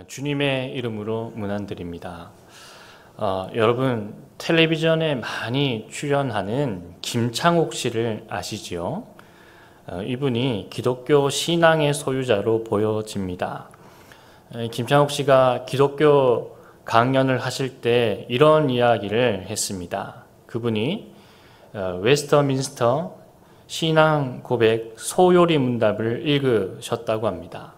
주님의 이름으로 문안드립니다. 여러분 텔레비전에 많이 출연하는 김창옥 씨를 아시지요? 이분이 기독교 신앙의 소유자로 보여집니다. 김창옥 씨가 기독교 강연을 하실 때 이런 이야기를 했습니다. 그분이 웨스터민스터 신앙 고백 소요리 문답을 읽으셨다고 합니다.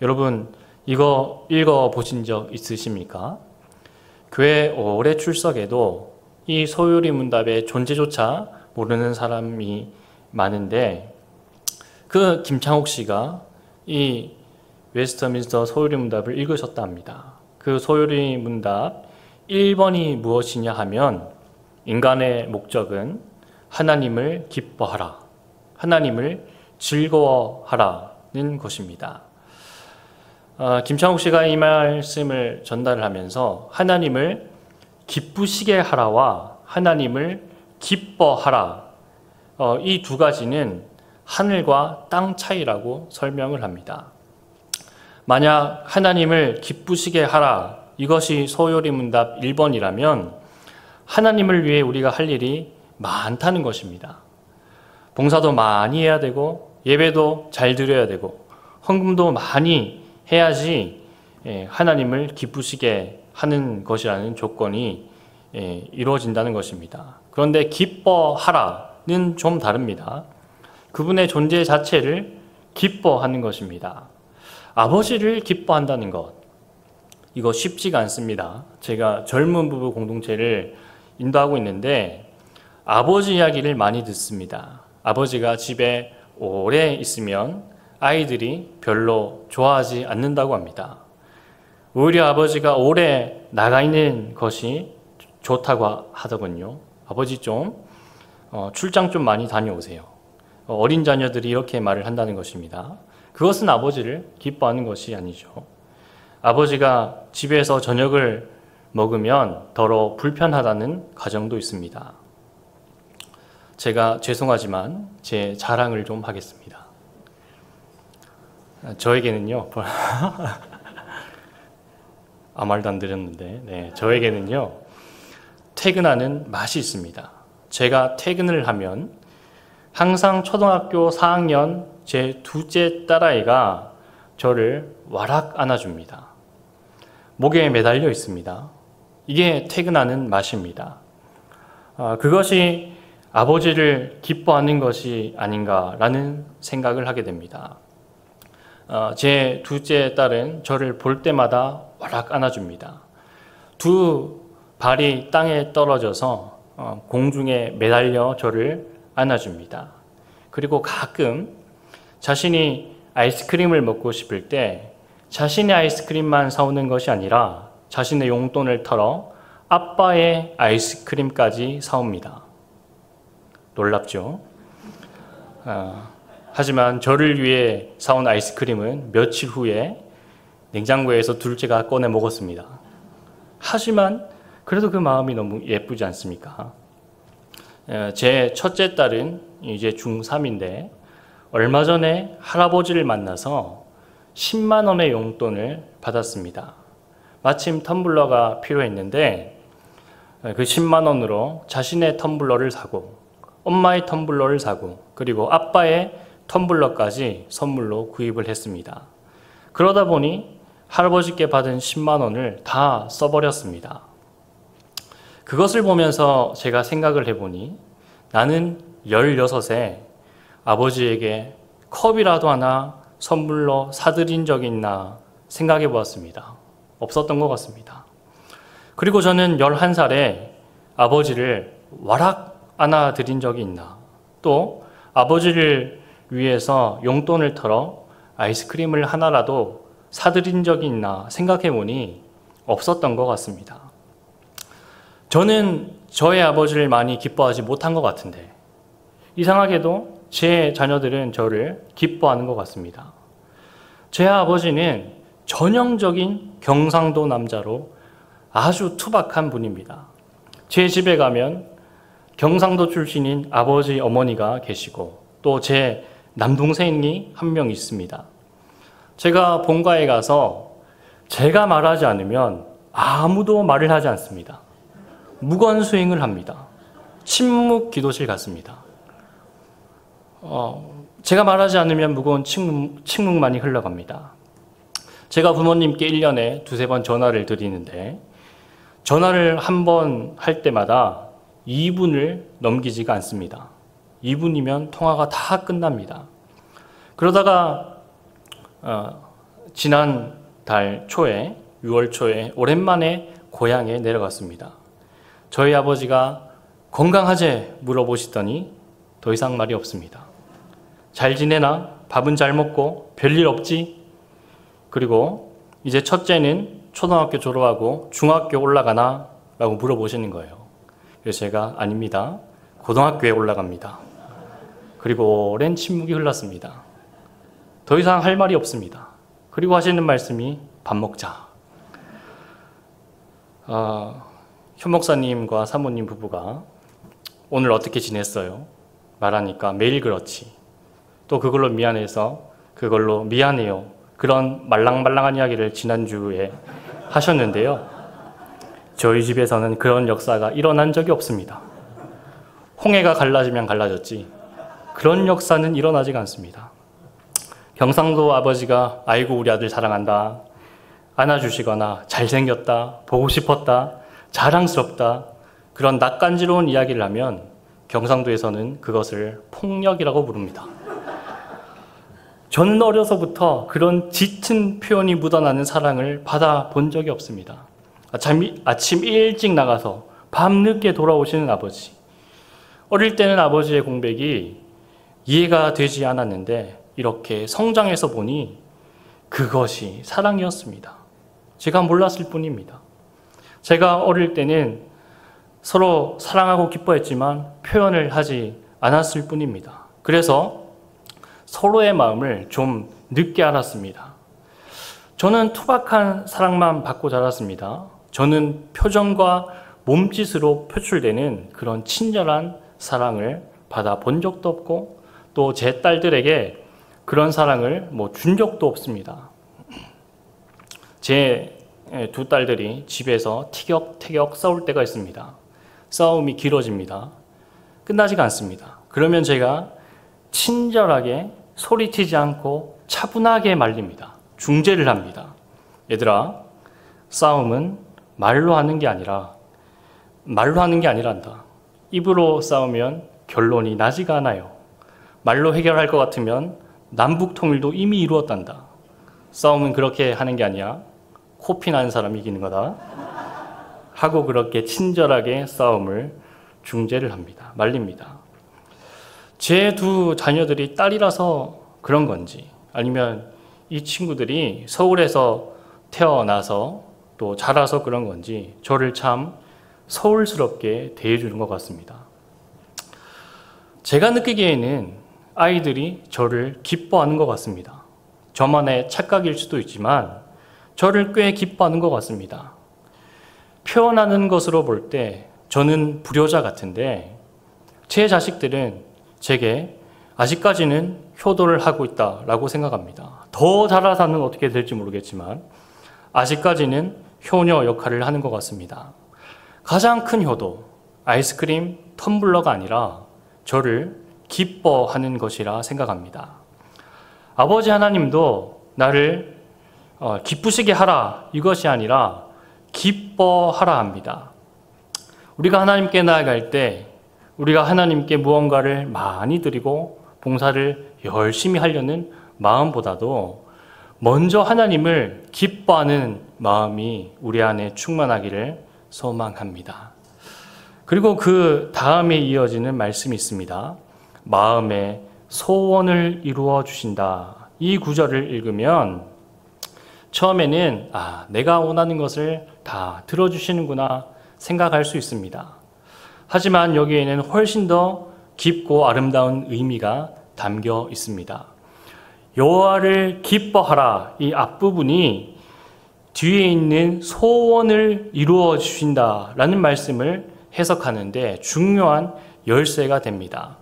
여러분 이거 읽어보신 적 있으십니까? 교회 오래 출석해도 이 소요리 문답의 존재조차 모르는 사람이 많은데 그 김창옥 씨가 이 웨스터민스터 소요리 문답을 읽으셨다 합니다. 그 소요리 문답 1번이 무엇이냐 하면 인간의 목적은 하나님을 기뻐하라, 하나님을 즐거워하라는 것입니다. 김창욱 씨가 이 말씀을 전달을 하면서 하나님을 기쁘시게 하라와 하나님을 기뻐하라, 이 두 가지는 하늘과 땅 차이라고 설명을 합니다. 만약 하나님을 기쁘시게 하라, 이것이 소요리 문답 1번이라면 하나님을 위해 우리가 할 일이 많다는 것입니다. 봉사도 많이 해야 되고 예배도 잘 드려야 되고 헌금도 많이 해야지 하나님을 기쁘시게 하는 것이라는 조건이 이루어진다는 것입니다. 그런데 기뻐하라는 좀 다릅니다. 그분의 존재 자체를 기뻐하는 것입니다. 아버지를 기뻐한다는 것, 이거 쉽지가 않습니다. 제가 젊은 부부 공동체를 인도하고 있는데 아버지 이야기를 많이 듣습니다. 아버지가 집에 오래 있으면 아이들이 별로 좋아하지 않는다고 합니다. 오히려 아버지가 오래 나가 있는 것이 좋다고 하더군요. 아버지 좀 출장 좀 많이 다녀오세요. 어린 자녀들이 이렇게 말을 한다는 것입니다. 그것은 아버지를 기뻐하는 것이 아니죠. 아버지가 집에서 저녁을 먹으면 더러 불편하다는 가정도 있습니다. 제가 죄송하지만 제 자랑을 좀 하겠습니다. 저에게는요, 아무 말도 안 드렸는데, 저에게는요, 퇴근하는 맛이 있습니다. 제가 퇴근을 하면 항상 초등학교 4학년 제 둘째 딸아이가 저를 와락 안아줍니다. 목에 매달려 있습니다. 이게 퇴근하는 맛입니다. 그것이 아버지를 기뻐하는 것이 아닌가라는 생각을 하게 됩니다. 제 둘째 딸은 저를 볼 때마다 와락 안아줍니다. 두 발이 땅에 떨어져서 공중에 매달려 저를 안아줍니다. 그리고 가끔 자신이 아이스크림을 먹고 싶을 때 자신의 아이스크림만 사오는 것이 아니라 자신의 용돈을 털어 아빠의 아이스크림까지 사옵니다. 놀랍죠? 하지만 저를 위해 사온 아이스크림은 며칠 후에 냉장고에서 둘째가 꺼내 먹었습니다. 하지만 그래도 그 마음이 너무 예쁘지 않습니까? 제 첫째 딸은 이제 중3인데 얼마 전에 할아버지를 만나서 10만 원의 용돈을 받았습니다. 마침 텀블러가 필요했는데 그 10만 원으로 자신의 텀블러를 사고 엄마의 텀블러를 사고 그리고 아빠의 텀블러까지 선물로 구입을 했습니다. 그러다 보니 할아버지께 받은 10만 원을 다 써버렸습니다. 그것을 보면서 제가 생각을 해보니 나는 16에 아버지에게 컵이라도 하나 선물로 사드린 적이 있나 생각해 보았습니다. 없었던 것 같습니다. 그리고 저는 11살에 아버지를 와락 안아드린 적이 있나, 또 아버지를 위해서 용돈을 털어 아이스크림을 하나라도 사드린 적이 있나 생각해 보니 없었던 것 같습니다. 저는 저의 아버지를 많이 기뻐하지 못한 것 같은데 이상하게도 제 자녀들은 저를 기뻐하는 것 같습니다. 제 아버지는 전형적인 경상도 남자로 아주 투박한 분입니다. 제 집에 가면 경상도 출신인 아버지 어머니가 계시고 또 제 남동생이 한 명 있습니다. 제가 본가에 가서 제가 말하지 않으면 아무도 말을 하지 않습니다. 무건수행을 합니다. 침묵 기도실 같습니다. 제가 말하지 않으면 무거운 침묵만이 흘러갑니다. 제가 부모님께 1년에 두세 번 전화를 드리는데 전화를 한 번 할 때마다 2분을 넘기지가 않습니다. 2분이면 통화가 다 끝납니다. 그러다가 지난 달 초에 6월 초에 오랜만에 고향에 내려갔습니다. 저희 아버지가 건강하제 물어보시더니 더 이상 말이 없습니다. 잘 지내나? 밥은 잘 먹고? 별일 없지? 그리고 이제 첫째는 초등학교 졸업하고 중학교 올라가나? 라고 물어보시는 거예요. 그래서 제가 아닙니다. 고등학교에 올라갑니다. 그리고 오랜 침묵이 흘렀습니다. 더 이상 할 말이 없습니다. 그리고 하시는 말씀이 밥 먹자. 현 목사님과 사모님 부부가 오늘 어떻게 지냈어요? 말하니까 매일 그렇지. 또 그걸로 미안해서 그걸로 미안해요. 그런 말랑말랑한 이야기를 지난주에 하셨는데요. 저희 집에서는 그런 역사가 일어난 적이 없습니다. 홍해가 갈라지면 갈라졌지 그런 역사는 일어나지가 않습니다. 경상도 아버지가 아이고 우리 아들 사랑한다, 안아주시거나 잘생겼다, 보고 싶었다, 자랑스럽다 그런 낯간지러운 이야기를 하면 경상도에서는 그것을 폭력이라고 부릅니다. 저는 어려서부터 그런 짙은 표현이 묻어나는 사랑을 받아본 적이 없습니다. 아침 일찍 나가서 밤늦게 돌아오시는 아버지. 어릴 때는 아버지의 공백이 이해가 되지 않았는데 이렇게 성장해서 보니 그것이 사랑이었습니다. 제가 몰랐을 뿐입니다. 제가 어릴 때는 서로 사랑하고 기뻐했지만 표현을 하지 않았을 뿐입니다. 그래서 서로의 마음을 좀 늦게 알았습니다. 저는 투박한 사랑만 받고 자랐습니다. 저는 표정과 몸짓으로 표출되는 그런 친절한 사랑을 받아본 적도 없고 또 제 딸들에게 그런 사랑을 준 적도 없습니다. 제 두 딸들이 집에서 티격태격 싸울 때가 있습니다. 싸움이 길어집니다. 끝나지가 않습니다. 그러면 제가 친절하게 소리치지 않고 차분하게 말립니다. 중재를 합니다. 얘들아, 싸움은 말로 하는 게 아니란다. 입으로 싸우면 결론이 나지가 않아요. 말로 해결할 것 같으면 남북 통일도 이미 이루었단다. 싸움은 그렇게 하는 게 아니야. 코피 나는 사람이 이기는 거다. 하고 그렇게 친절하게 싸움을 중재를 합니다. 말립니다. 제 두 자녀들이 딸이라서 그런 건지 아니면 이 친구들이 서울에서 태어나서 또 자라서 그런 건지 저를 참 서울스럽게 대해주는 것 같습니다. 제가 느끼기에는 아이들이 저를 기뻐하는 것 같습니다. 저만의 착각일 수도 있지만 저를 꽤 기뻐하는 것 같습니다. 표현하는 것으로 볼 때 저는 불효자 같은데 제 자식들은 제게 아직까지는 효도를 하고 있다라고 생각합니다. 더 자라서는 어떻게 될지 모르겠지만 아직까지는 효녀 역할을 하는 것 같습니다. 가장 큰 효도, 아이스크림, 텀블러가 아니라 저를 기뻐하는 것이라 생각합니다. 아버지 하나님도 나를 기쁘시게 하라 이것이 아니라 기뻐하라 합니다. 우리가 하나님께 나아갈 때 우리가 하나님께 무언가를 많이 드리고 봉사를 열심히 하려는 마음보다도 먼저 하나님을 기뻐하는 마음이 우리 안에 충만하기를 소망합니다. 그리고 그 다음에 이어지는 말씀이 있습니다. 마음의 소원을 이루어 주신다. 이 구절을 읽으면 처음에는 내가 원하는 것을 다 들어주시는구나 생각할 수 있습니다. 하지만 여기에는 훨씬 더 깊고 아름다운 의미가 담겨 있습니다. 여호와를 기뻐하라 이 앞부분이 뒤에 있는 소원을 이루어 주신다라는 말씀을 해석하는데 중요한 열쇠가 됩니다.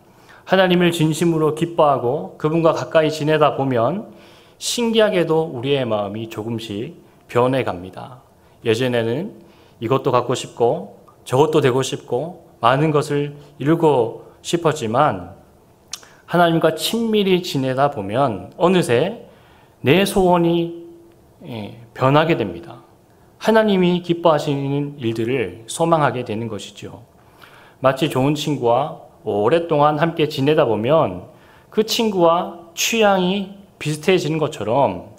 하나님을 진심으로 기뻐하고 그분과 가까이 지내다 보면 신기하게도 우리의 마음이 조금씩 변해갑니다. 예전에는 이것도 갖고 싶고 저것도 되고 싶고 많은 것을 이루고 싶었지만 하나님과 친밀히 지내다 보면 어느새 내 소원이 변하게 됩니다. 하나님이 기뻐하시는 일들을 소망하게 되는 것이죠. 마치 좋은 친구와 오랫동안 함께 지내다 보면 그 친구와 취향이 비슷해지는 것처럼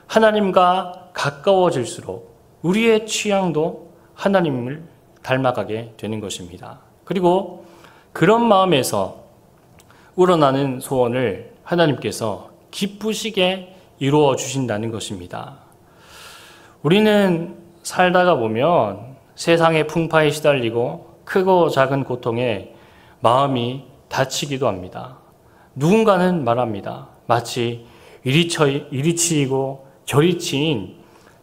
하나님과 가까워질수록 우리의 취향도 하나님을 닮아가게 되는 것입니다. 그리고 그런 마음에서 우러나는 소원을 하나님께서 기쁘시게 이루어 주신다는 것입니다. 우리는 살다가 보면 세상의 풍파에 시달리고 크고 작은 고통에 마음이 다치기도 합니다. 누군가는 말합니다. 마치 이리 치이고 저리 치인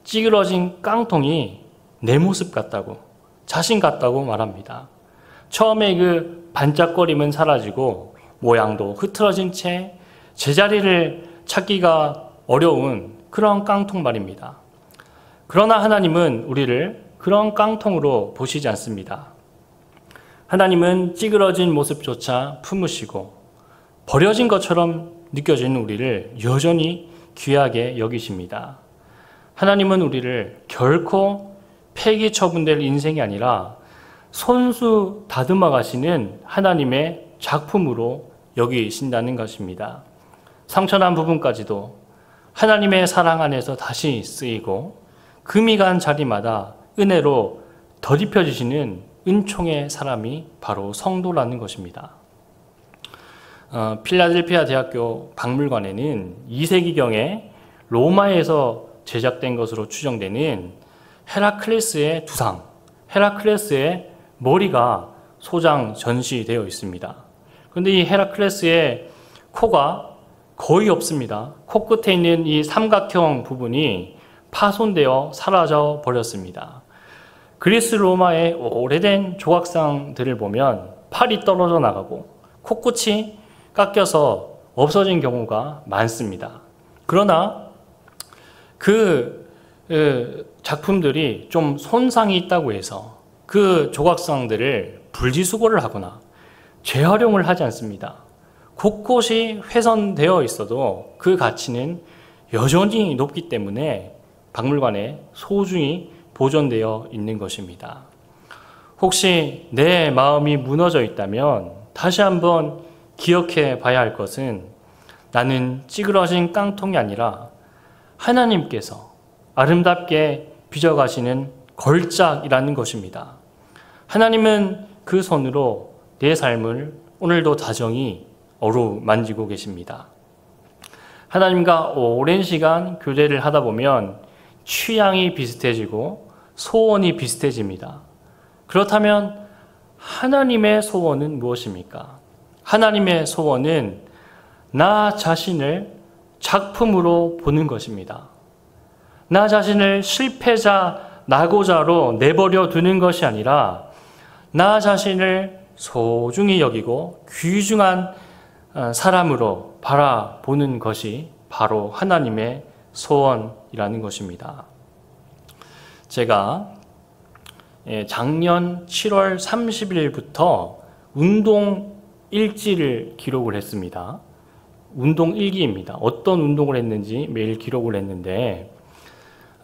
찌그러진 깡통이 내 모습 같다고, 자신 같다고 말합니다. 처음에 그 반짝거림은 사라지고 모양도 흐트러진 채 제자리를 찾기가 어려운 그런 깡통 말입니다. 그러나 하나님은 우리를 그런 깡통으로 보시지 않습니다. 하나님은 찌그러진 모습조차 품으시고 버려진 것처럼 느껴지는 우리를 여전히 귀하게 여기십니다. 하나님은 우리를 결코 폐기 처분될 인생이 아니라 손수 다듬어 가시는 하나님의 작품으로 여기신다는 것입니다. 상처난 부분까지도 하나님의 사랑 안에서 다시 쓰이고 금이 간 자리마다 은혜로 덧입혀지시는 은총의 사람이 바로 성도라는 것입니다. 필라델피아 대학교 박물관에는 2세기경에 로마에서 제작된 것으로 추정되는 헤라클레스의 두상, 헤라클레스의 머리가 소장 전시되어 있습니다. 그런데 이 헤라클레스의 코가 거의 없습니다. 코끝에 있는 이 삼각형 부분이 파손되어 사라져 버렸습니다. 그리스 로마의 오래된 조각상들을 보면 팔이 떨어져 나가고 코끝이 깎여서 없어진 경우가 많습니다. 그러나 그 작품들이 좀 손상이 있다고 해서 그 조각상들을 분리수거를 하거나 재활용을 하지 않습니다. 곳곳이 훼손되어 있어도 그 가치는 여전히 높기 때문에 박물관에 소중히 보존되어 있는 것입니다. 혹시 내 마음이 무너져 있다면 다시 한번 기억해 봐야 할 것은 나는 찌그러진 깡통이 아니라 하나님께서 아름답게 빚어가시는 걸작이라는 것입니다. 하나님은 그 손으로 내 삶을 오늘도 다정히 어루만지고 계십니다. 하나님과 오랜 시간 교제를 하다 보면 취향이 비슷해지고 소원이 비슷해집니다. 그렇다면 하나님의 소원은 무엇입니까? 하나님의 소원은 나 자신을 작품으로 보는 것입니다. 나 자신을 실패자, 낙오자로 내버려 두는 것이 아니라 나 자신을 소중히 여기고 귀중한 사람으로 바라보는 것이 바로 하나님의 소원이라는 것입니다. 제가 작년 7월 30일부터 운동 일지를 기록을 했습니다. 운동 일기입니다. 어떤 운동을 했는지 매일 기록을 했는데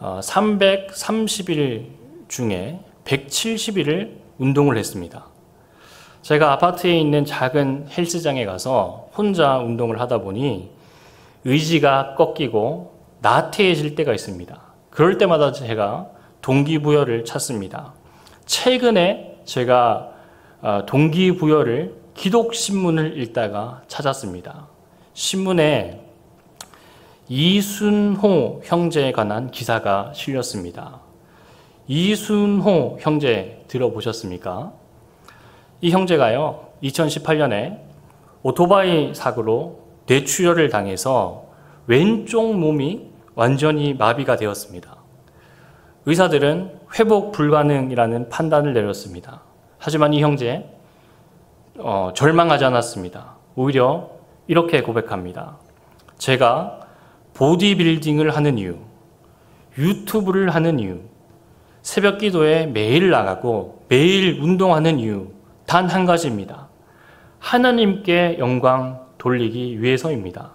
330일 중에 170일을 운동을 했습니다. 제가 아파트에 있는 작은 헬스장에 가서 혼자 운동을 하다 보니 의지가 꺾이고 나태해질 때가 있습니다. 그럴 때마다 제가 동기부여를 찾습니다. 최근에 제가 동기부여를 기독신문을 읽다가 찾았습니다. 신문에 이순호 형제에 관한 기사가 실렸습니다. 이순호 형제 들어보셨습니까? 이 형제가요, 2018년에 오토바이 사고로 뇌출혈을 당해서 왼쪽 몸이 완전히 마비가 되었습니다. 의사들은 회복 불가능이라는 판단을 내렸습니다. 하지만 이 형제 절망하지 않았습니다. 오히려 이렇게 고백합니다. 제가 보디빌딩을 하는 이유, 유튜브를 하는 이유, 새벽 기도에 매일 나가고 매일 운동하는 이유 단 한 가지입니다. 하나님께 영광 돌리기 위해서입니다.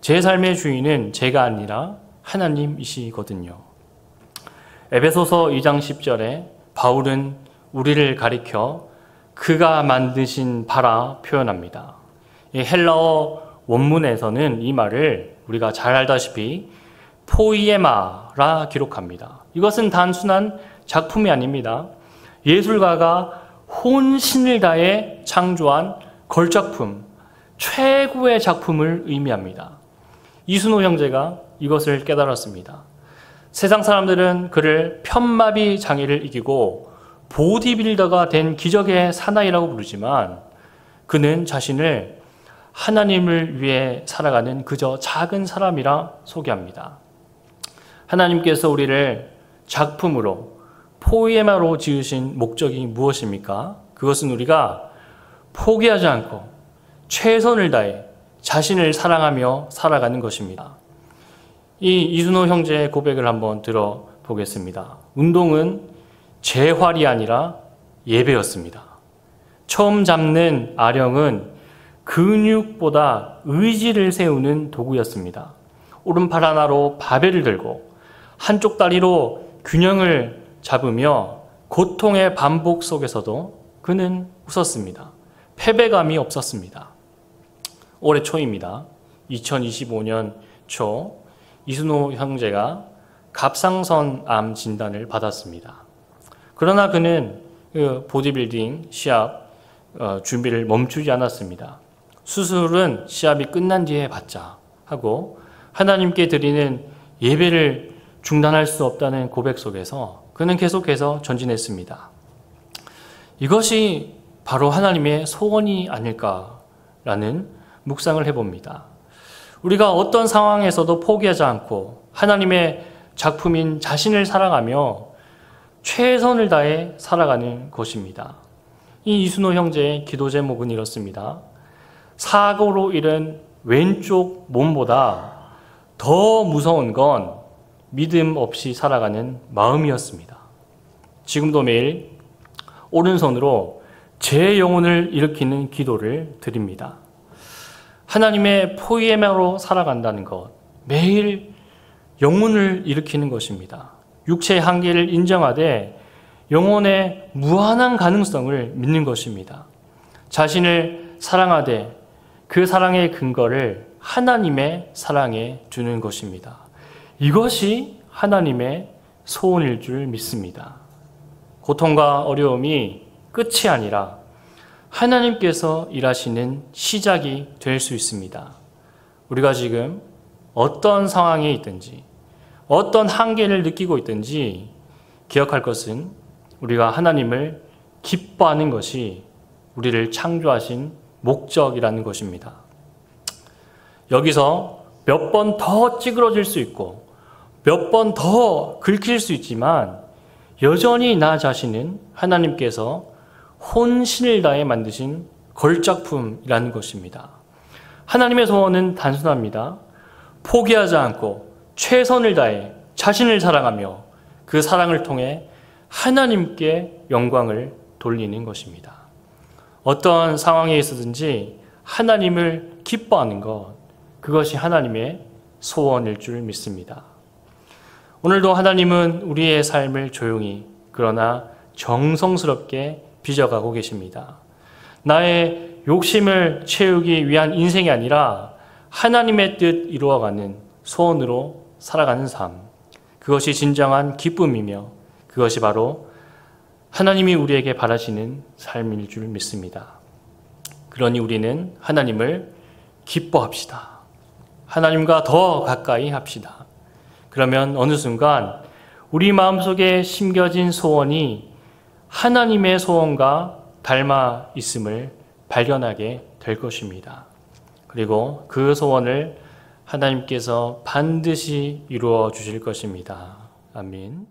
제 삶의 주인은 제가 아니라 하나님이시거든요. 에베소서 2장 10절에 바울은 우리를 가리켜 그가 만드신 바라 표현합니다. 이 헬라어 원문에서는 이 말을 우리가 잘 알다시피 포이에마라 기록합니다. 이것은 단순한 작품이 아닙니다. 예술가가 혼신을 다해 창조한 걸작품, 최고의 작품을 의미합니다. 이순호 형제가 이것을 깨달았습니다. 세상 사람들은 그를 편마비 장애를 이기고 보디빌더가 된 기적의 사나이라고 부르지만 그는 자신을 하나님을 위해 살아가는 그저 작은 사람이라 소개합니다. 하나님께서 우리를 작품으로 포이에마로 지으신 목적이 무엇입니까? 그것은 우리가 포기하지 않고 최선을 다해 자신을 사랑하며 살아가는 것입니다. 이 이순호 형제의 고백을 한번 들어보겠습니다. 운동은 재활이 아니라 예배였습니다. 처음 잡는 아령은 근육보다 의지를 세우는 도구였습니다. 오른팔 하나로 바벨을 들고 한쪽 다리로 균형을 잡으며 고통의 반복 속에서도 그는 웃었습니다. 패배감이 없었습니다. 올해 초입니다. 2025년 초 이순호 형제가 갑상선암 진단을 받았습니다. 그러나 그는 보디빌딩 시합 준비를 멈추지 않았습니다. 수술은 시합이 끝난 뒤에 받자 하고 하나님께 드리는 예배를 중단할 수 없다는 고백 속에서 그는 계속해서 전진했습니다. 이것이 바로 하나님의 소원이 아닐까라는 묵상을 해봅니다. 우리가 어떤 상황에서도 포기하지 않고 하나님의 작품인 자신을 사랑하며 최선을 다해 살아가는 것입니다. 이 이순호 형제의 기도 제목은 이렇습니다. 사고로 잃은 왼쪽 몸보다 더 무서운 건 믿음 없이 살아가는 마음이었습니다. 지금도 매일 오른손으로 제 영혼을 일으키는 기도를 드립니다. 하나님의 포이에마로 살아간다는 것, 매일 영혼을 일으키는 것입니다. 육체의 한계를 인정하되 영혼의 무한한 가능성을 믿는 것입니다. 자신을 사랑하되 그 사랑의 근거를 하나님의 사랑에 두는 것입니다. 이것이 하나님의 소원일 줄 믿습니다. 고통과 어려움이 끝이 아니라 하나님께서 일하시는 시작이 될 수 있습니다. 우리가 지금 어떤 상황에 있든지 어떤 한계를 느끼고 있든지 기억할 것은 우리가 하나님을 기뻐하는 것이 우리를 창조하신 목적이라는 것입니다. 여기서 몇 번 더 찌그러질 수 있고 몇 번 더 긁힐 수 있지만 여전히 나 자신은 하나님께서 혼신을 다해 만드신 걸작품이라는 것입니다. 하나님의 소원은 단순합니다. 포기하지 않고 최선을 다해 자신을 사랑하며 그 사랑을 통해 하나님께 영광을 돌리는 것입니다. 어떤 상황에 있어든지 하나님을 기뻐하는 것, 그것이 하나님의 소원일 줄 믿습니다. 오늘도 하나님은 우리의 삶을 조용히 그러나 정성스럽게 빚어가고 계십니다. 나의 욕심을 채우기 위한 인생이 아니라 하나님의 뜻 이루어가는 소원으로 살아가는 삶, 그것이 진정한 기쁨이며 그것이 바로 하나님이 우리에게 바라시는 삶일 줄 믿습니다. 그러니 우리는 하나님을 기뻐합시다. 하나님과 더 가까이 합시다. 그러면 어느 순간 우리 마음속에 심겨진 소원이 하나님의 소원과 닮아 있음을 발견하게 될 것입니다. 그리고 그 소원을 하나님께서 반드시 이루어 주실 것입니다. 아멘.